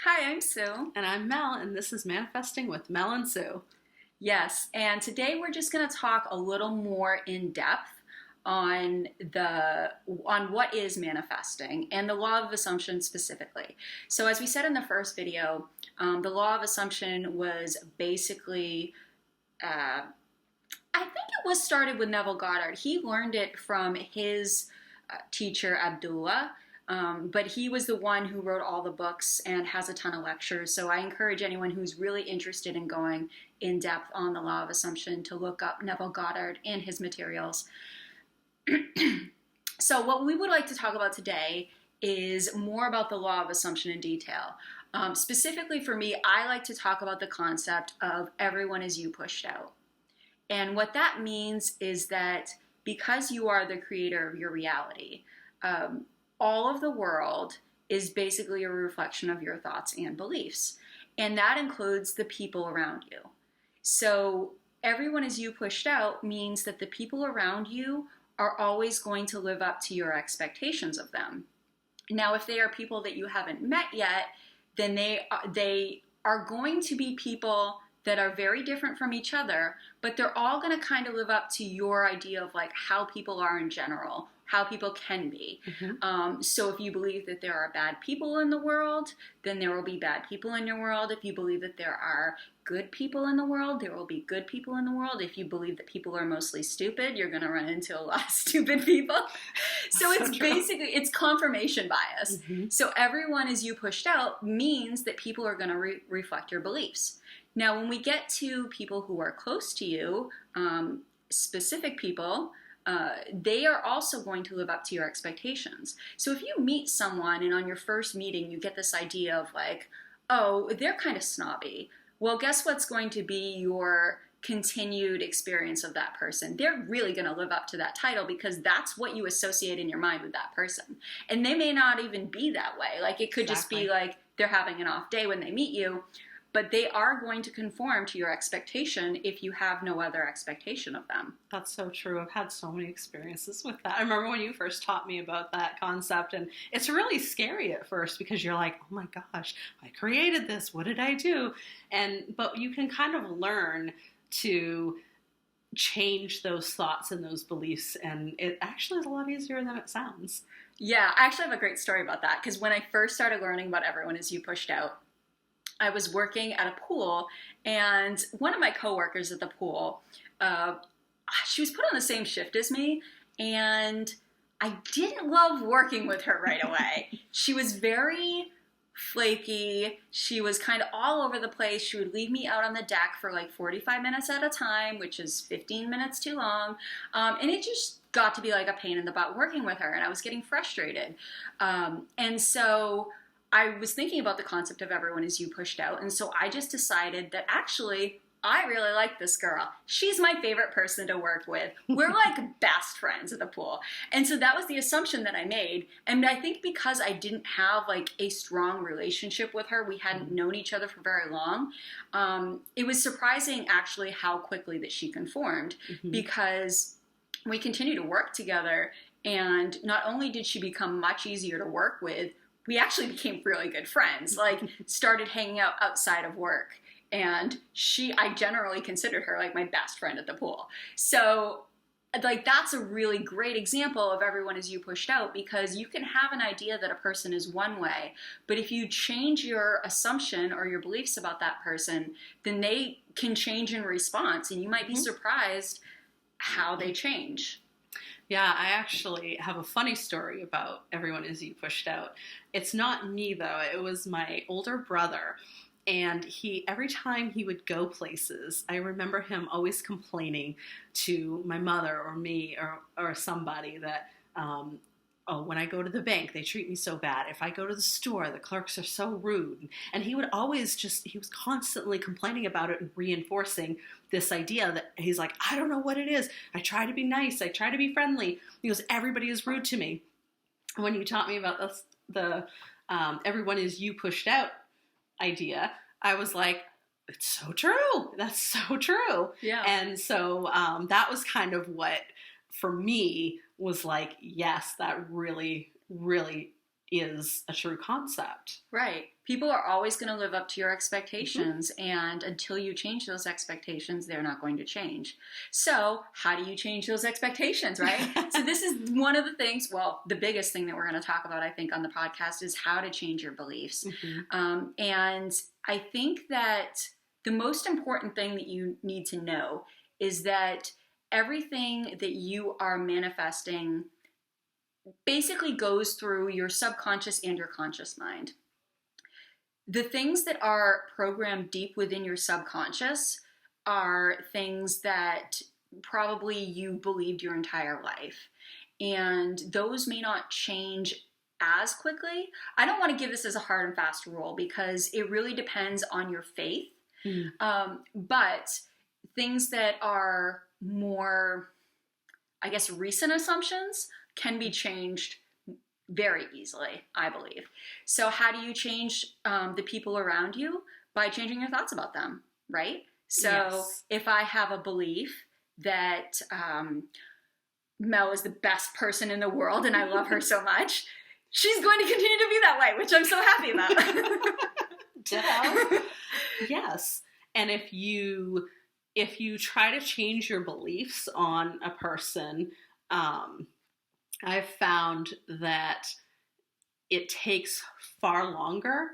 Hi, I'm Sue. And I'm Mel, and this is Manifesting with Mel and Sue. Yes, and today we're just going to talk a little more in depth on what is manifesting and the law of assumption specifically. So as we said in the first video, the law of assumption was basically I think it was started with Neville Goddard. He learned it from his teacher Abdullah. But he was the one who wrote all the books and has a ton of lectures. So I encourage anyone who's really interested in going in depth on the law of assumption to look up Neville Goddard and his materials. So what we would like to talk about today is more about the law of assumption in detail. Specifically for me, I like to talk about the concept of everyone is you pushed out. And what that means is that because you are the creator of your reality, all of the world is basically a reflection of your thoughts and beliefs. And that includes the people around you. So everyone is you pushed out means that the people around you are always going to live up to your expectations of them. Now, if they are people that you haven't met yet, then they are going to be people that are very different from each other, but they're all going to kind of live up to your idea of like how people are in general, how people can be. Mm-hmm. So if you believe that there are bad people in the world, then there will be bad people in your world. If you believe that there are good people in the world, there will be good people in the world. If you believe that people are mostly stupid, you're going to run into a lot of stupid people. So it's basically, it's confirmation bias. Mm-hmm. So everyone is you pushed out means that people are going to reflect your beliefs. Now, when we get to people who are close to you, specific people, they are also going to live up to your expectations. So if you meet someone and on your first meeting you get this idea of like, oh, they're kind of snobby. Well, guess what's going to be your continued experience of that person? They're really going to live up to that title because that's what you associate in your mind with that person. And they may not even be that way. Like it could just be like they're having an off day when they meet you. But they are going to conform to your expectation if you have no other expectation of them. That's so true. I've had so many experiences with that. I remember when you first taught me about that concept, and it's really scary at first because you're like, oh my gosh, I created this. What did I do? But you can kind of learn to change those thoughts and those beliefs, and it actually is a lot easier than it sounds. Yeah, I actually have a great story about that because when I first started learning about everyone is you pushed out, I was working at a pool, and one of my coworkers at the pool, she was put on the same shift as me, and I didn't love working with her right away. She was very flaky. She was kind of all over the place. She would leave me out on the deck for like 45 minutes at a time, which is 15 minutes too long, and it just got to be like a pain in the butt working with her, and I was getting frustrated. And so I was thinking about the concept of everyone is you pushed out, and so I just decided that actually I really like this girl. She's my favorite person to work with. We're like best friends at the pool. And so that was the assumption that I made. And I think because I didn't have like a strong relationship with her, we hadn't known each other for very long, it was surprising actually how quickly that she conformed, because we continued to work together, and not only did she become much easier to work with, we actually became really good friends, like started hanging out outside of work. And I generally considered her like my best friend at the pool. So like that's a really great example of everyone is you pushed out, because you can have an idea that a person is one way, but if you change your assumption or your beliefs about that person, then they can change in response, and you might be surprised how they change. Yeah, I actually have a funny story about everyone is you pushed out. It's not me though, it was my older brother. And every time he would go places, I remember him always complaining to my mother or me or somebody that, oh, when I go to the bank, they treat me so bad. If I go to the store, the clerks are so rude. And he would always he was constantly complaining about it and reinforcing this idea that he's like, I don't know what it is. I try to be nice. I try to be friendly. He goes, everybody is rude to me. When you taught me about the everyone is you pushed out idea, I was like, it's so true. That's so true. Yeah. And so that was kind of what, for me, was like, yes, that really, really is a true concept. Right. People are always going to live up to your expectations, and until you change those expectations, they're not going to change. So, how do you change those expectations, right? So, this is one of the things, well, the biggest thing that we're going to talk about, I think, on the podcast is how to change your beliefs. And I think that the most important thing that you need to know is that everything that you are manifesting basically goes through your subconscious and your conscious mind. The things that are programmed deep within your subconscious are things that probably you believed your entire life. And those may not change as quickly. I don't want to give this as a hard and fast rule because it really depends on your faith. But things that are more, I guess, recent assumptions can be changed very easily, I believe. So how do you change the people around you? By changing your thoughts about them, right? So if I have a belief that Mel is the best person in the world and I love her so much, she's going to continue to be that way, which I'm so happy about. Ditto. Yes. And if you try to change your beliefs on a person, I've found that it takes far longer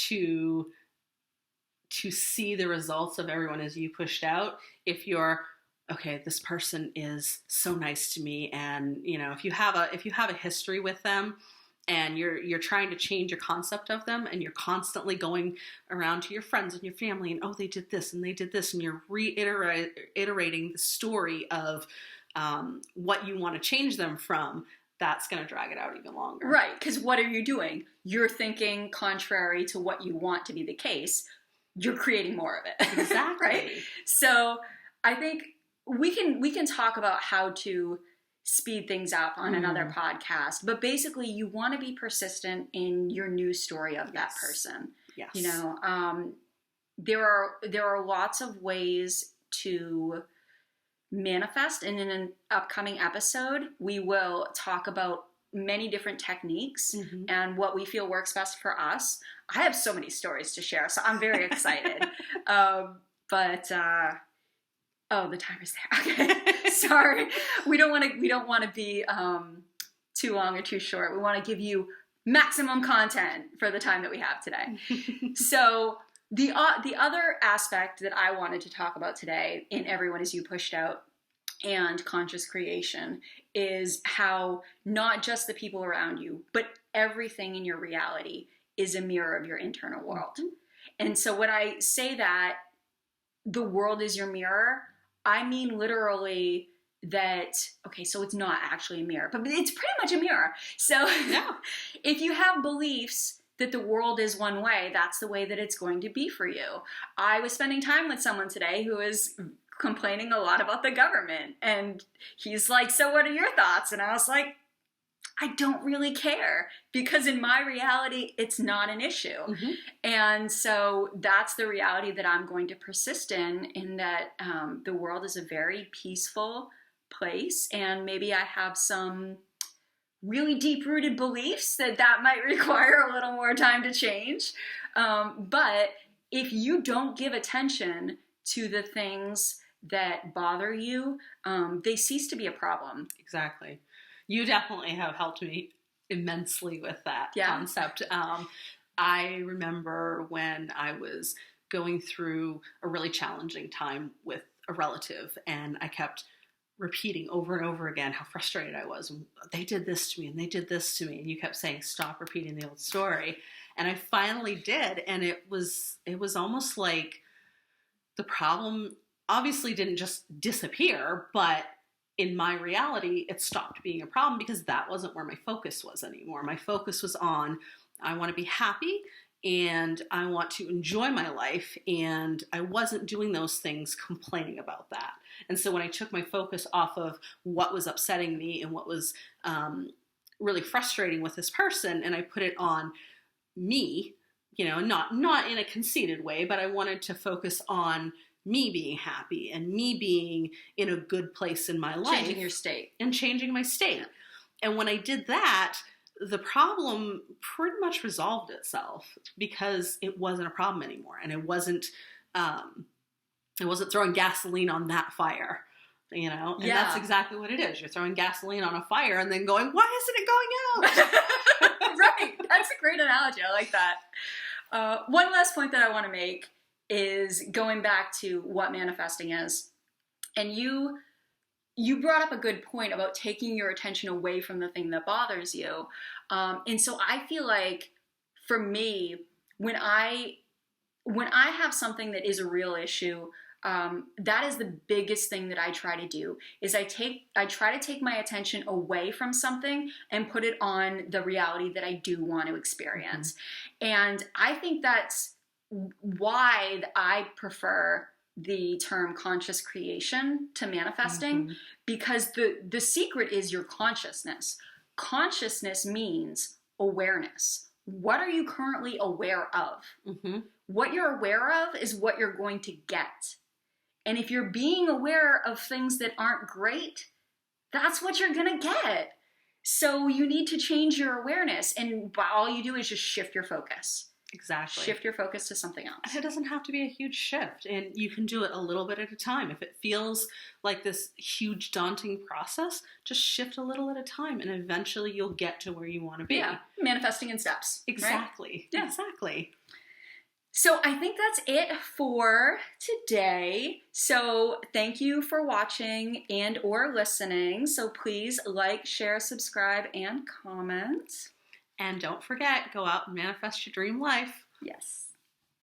to see the results of everyone as you pushed out. If you're, okay, this person is so nice to me, and if you have a history with them, and you're trying to change your concept of them, and you're constantly going around to your friends and your family, and they did this and they did this, and you're reiterating the story of what you want to change them from, that's going to drag it out even longer. Right, because what are you doing? You're thinking contrary to what you want to be the case. You're creating more of it. Exactly. Right? So I think we can talk about how to speed things up on another podcast, but basically you want to be persistent in your news story of that person. Yes. There are lots of ways to manifest, and in an upcoming episode we will talk about many different techniques and what we feel works best for us. I have so many stories to share, so I'm very excited. The timer's there. Okay. Sorry. We don't want to be too long or too short. We want to give you maximum content for the time that we have today. So the other aspect that I wanted to talk about today in Everyone Is You Pushed Out and conscious creation is how not just the people around you, but everything in your reality is a mirror of your internal world. And so when I say that the world is your mirror, I mean literally that, okay, so it's not actually a mirror, but it's pretty much a mirror. So if you have beliefs that the world is one way, that's the way that it's going to be for you. I was spending time with someone today who is complaining a lot about the government, and he's like, so what are your thoughts? And I was like, I don't really care, because in my reality, it's not an issue. And so that's the reality that I'm going to persist in that the world is a very peaceful place, and maybe I have some really deep-rooted beliefs that might require a little more time to change. But if you don't give attention to the things that bother you, they cease to be a problem. Exactly. You definitely have helped me immensely with that concept. I remember when I was going through a really challenging time with a relative, and I kept repeating over and over again how frustrated I was. They did this to me, and they did this to me, and you kept saying, stop repeating the old story. And I finally did, and it was almost like the problem obviously didn't just disappear, but in my reality, it stopped being a problem, because that wasn't where my focus was anymore. My focus was on, I want to be happy and I want to enjoy my life, and I wasn't doing those things complaining about that. And so when I took my focus off of what was upsetting me and what was really frustrating with this person, and I put it on me, not in a conceited way, but I wanted to focus on me being happy and me being in a good place in my life. Changing your state. And changing my state. And when I did that, the problem pretty much resolved itself because it wasn't a problem anymore, and um, it wasn't throwing gasoline on that fire, you know. And that's exactly what it is. You're throwing gasoline on a fire and then going, why isn't it going out? Right. That's a great analogy. I like that. One last point that I want to make is going back to what manifesting is. And you brought up a good point about taking your attention away from the thing that bothers you. And so I feel like for me, when I have something that is a real issue, that is the biggest thing that I try to do is I try to take my attention away from something and put it on the reality that I do want to experience. Mm-hmm. And I think that's why I prefer the term conscious creation to manifesting, mm-hmm. because the secret is your consciousness. Consciousness means awareness. What are you currently aware of? Mm-hmm. What you're aware of is what you're going to get. And if you're being aware of things that aren't great, that's what you're going to get. So you need to change your awareness. And all you do is just shift your focus. Exactly. Shift your focus to something else. And it doesn't have to be a huge shift. And you can do it a little bit at a time. If it feels like this huge daunting process, just shift a little at a time. And eventually you'll get to where you want to be. Yeah. Manifesting in steps. Exactly. Right? Yeah. Exactly. So I think that's it for today. So thank you for watching and or listening. So please like, share, subscribe, and comment. And don't forget, go out and manifest your dream life. Yes.